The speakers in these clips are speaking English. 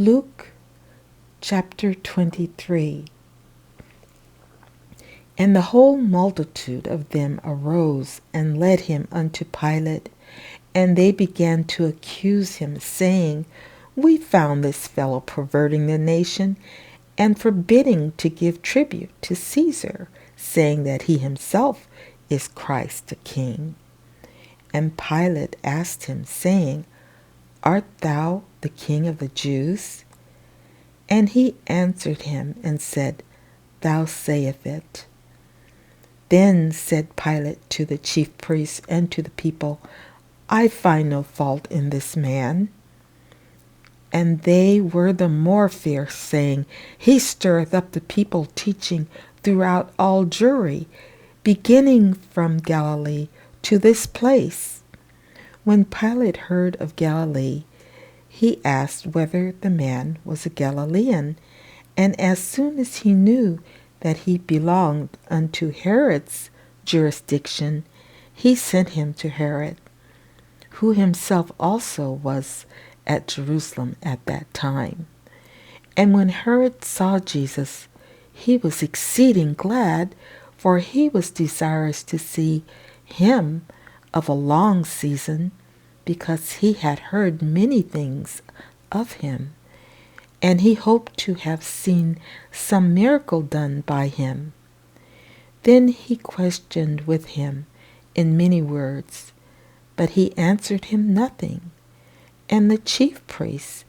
Luke chapter 23. And the whole multitude of them arose and led him unto Pilate, and they began to accuse him, saying, We found this fellow perverting the nation, and forbidding to give tribute to Caesar, saying that he himself is Christ the King. And Pilate asked him, saying, Art thou the King of the Jews? And he answered him and said, Thou sayest it. Then said Pilate to the chief priests and to the people, I find no fault in this man. And they were the more fierce, saying, He stirreth up the people, teaching throughout all Jewry, beginning from Galilee to this place. When Pilate heard of Galilee, he asked whether the man was a Galilaean. And as soon as he knew that he belonged unto Herod's jurisdiction, he sent him to Herod, who himself also was at Jerusalem at that time. And when Herod saw Jesus, he was exceeding glad, for he was desirous to see him of a long season, because he had heard many things of him, and he hoped to have seen some miracle done by him. Then he questioned with him in many words, but he answered him nothing. And the chief priests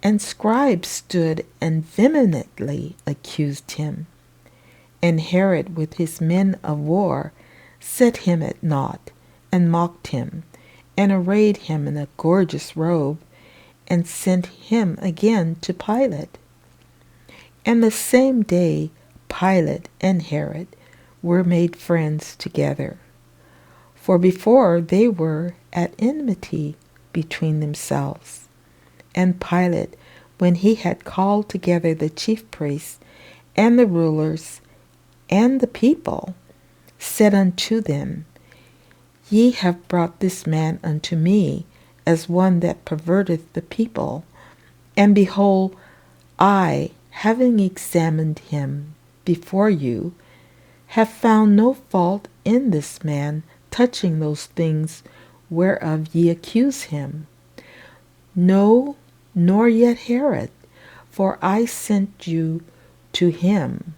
and scribes stood and vehemently accused him. And Herod with his men of war set him at naught, and mocked him, and arrayed him in a gorgeous robe, and sent him again to Pilate. And the same day Pilate and Herod were made friends together. For before they were at enmity between themselves. And Pilate, when he had called together the chief priests and the rulers and the people, said unto them, Ye have brought this man unto me as one that perverteth the people. And behold, I, having examined him before you, have found no fault in this man touching those things whereof ye accuse him. No, nor yet Herod, for I sent you to him,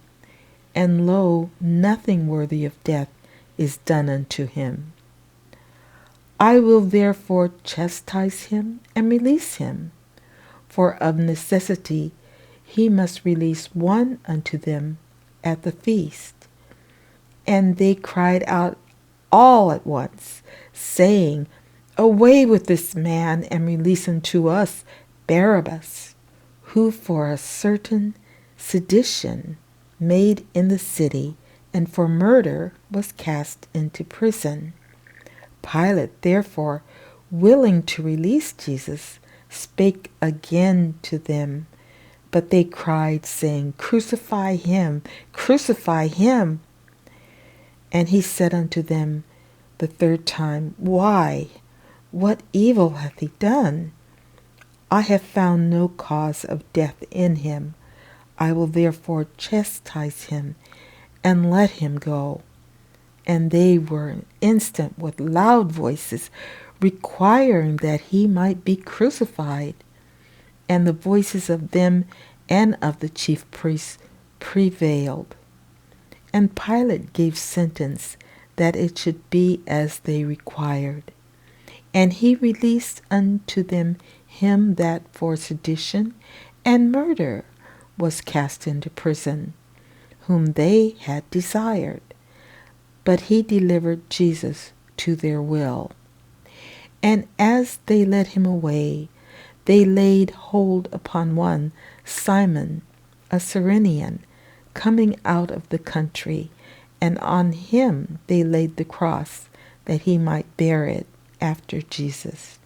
and lo, nothing worthy of death is done unto him. I will therefore chastise him and release him, for of necessity he must release one unto them at the feast. And they cried out all at once, saying, Away with this man, and release unto us Barabbas, who for a certain sedition made in the city, and for murder was cast into prison. Pilate, therefore, willing to release Jesus, spake again to them. But they cried, saying, Crucify him, crucify him. And he said unto them the third time, Why? What evil hath he done? I have found no cause of death in him. I will therefore chastise him, and let him go. And they were instant with loud voices, requiring that he might be crucified. And the voices of them and of the chief priests prevailed. And Pilate gave sentence that it should be as they required. And he released unto them him that for sedition and murder was cast into prison, whom they had desired. But he delivered Jesus to their will. And as they led him away, they laid hold upon one, Simon, a Cyrenian, coming out of the country, and on him they laid the cross, that he might bear it after Jesus.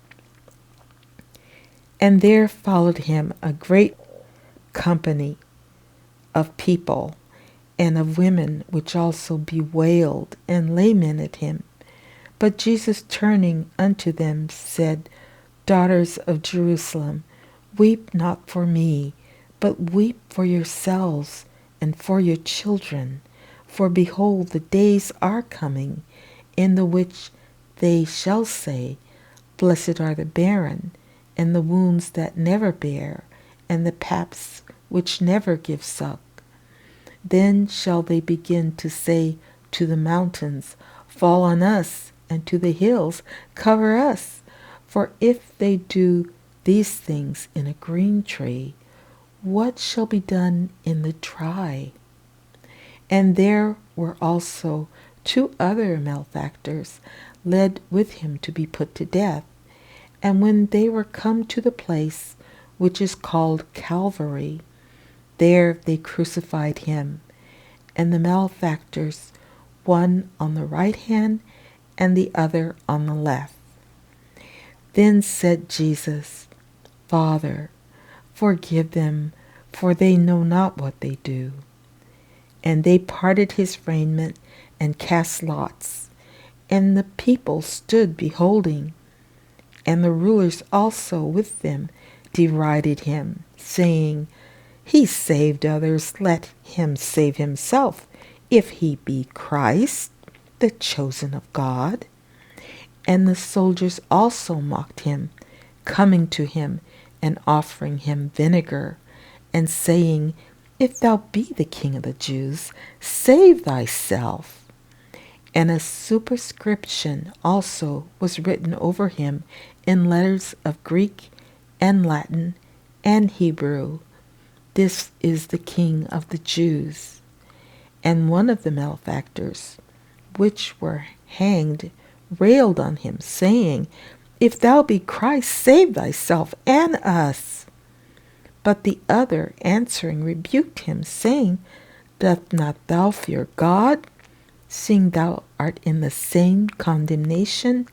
And there followed him a great company of people, and of women, which also bewailed and lamented him. But Jesus, turning unto them, said, Daughters of Jerusalem, Weep not for me, but weep for yourselves and for your children. For behold, the days are coming, in the which they shall say, Blessed are the barren, and the wombs that never bear, and the paps which never give suck. Then shall they begin to say to the mountains, Fall on us, and to the hills, Cover us. For if they do these things in a green tree, what shall be done in the dry? And there were also 2 other malefactors led with him to be put to death. And when they were come to the place which is called Calvary, there they crucified him, and the malefactors, one on the right hand and the other on the left. Then said Jesus, Father, forgive them, for they know not what they do. And they parted his raiment and cast lots. And the people stood beholding. And the rulers also with them derided him, saying, He saved others, let him save himself, if he be Christ, the chosen of God. And the soldiers also mocked him, coming to him and offering him vinegar, and saying, If thou be the King of the Jews, save thyself. And a superscription also was written over him in letters of Greek and Latin and Hebrew, This is the King of the Jews. And one of the malefactors, which were hanged, railed on him, saying, If thou be Christ, save thyself and us. But the other answering rebuked him, saying, Doth not thou fear God, seeing thou art in the same condemnation?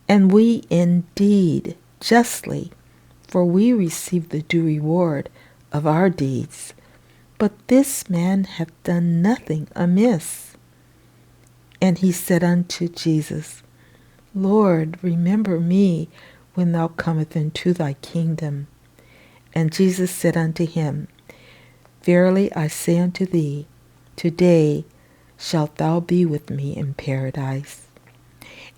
And we indeed justly, for we receive the due reward of our deeds. But this man hath done nothing amiss. And he said unto Jesus, Lord, remember me when thou comest into thy kingdom. And Jesus said unto him, Verily I say unto thee, today shalt thou be with me in paradise.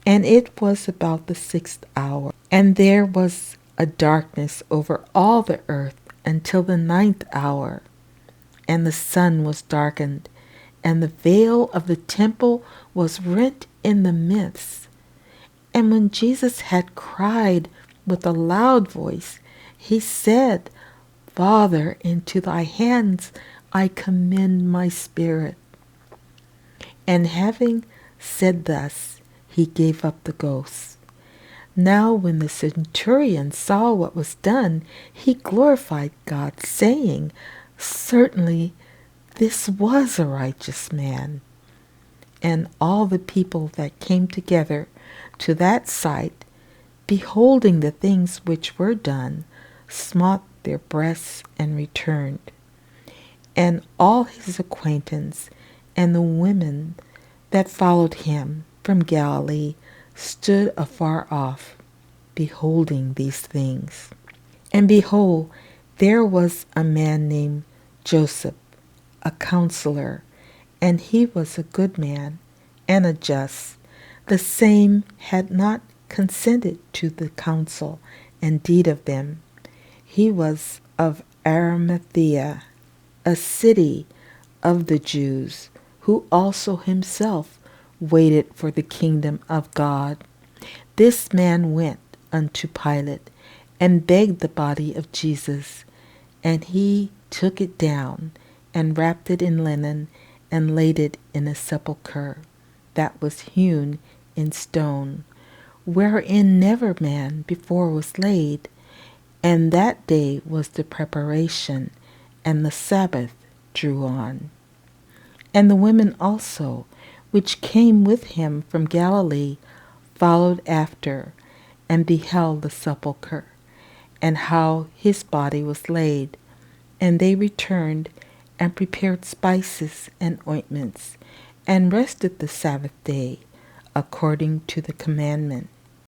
And it was about the 6th hour, and there was a darkness over all the earth until the 9th hour. And the sun was darkened, and the veil of the temple was rent in the midst. And when Jesus had cried with a loud voice, he said, Father, into thy hands I commend my spirit. And having said thus, he gave up the ghost. Now when the centurion saw what was done, he glorified God, saying, Certainly this was a righteous man. And all the people that came together to that sight, beholding the things which were done, smote their breasts and returned. And all his acquaintance and the women that followed him from Galilee stood afar off, beholding these things. And behold, there was a man named Joseph, a counselor, and he was a good man and a just. The same had not consented to the counsel and deed of them. He was of Arimathea, a city of the Jews, who also himself waited for the kingdom of God. This man went unto Pilate and begged the body of Jesus, and he took it down and wrapped it in linen and laid it in a sepulchre that was hewn in stone, wherein never man before was laid. And that day was the preparation, and the Sabbath drew on. And the women also, which came with him from Galilee, followed after, and beheld the sepulchre, and how his body was laid. And they returned, and prepared spices and ointments, and rested the Sabbath day, according to the commandment.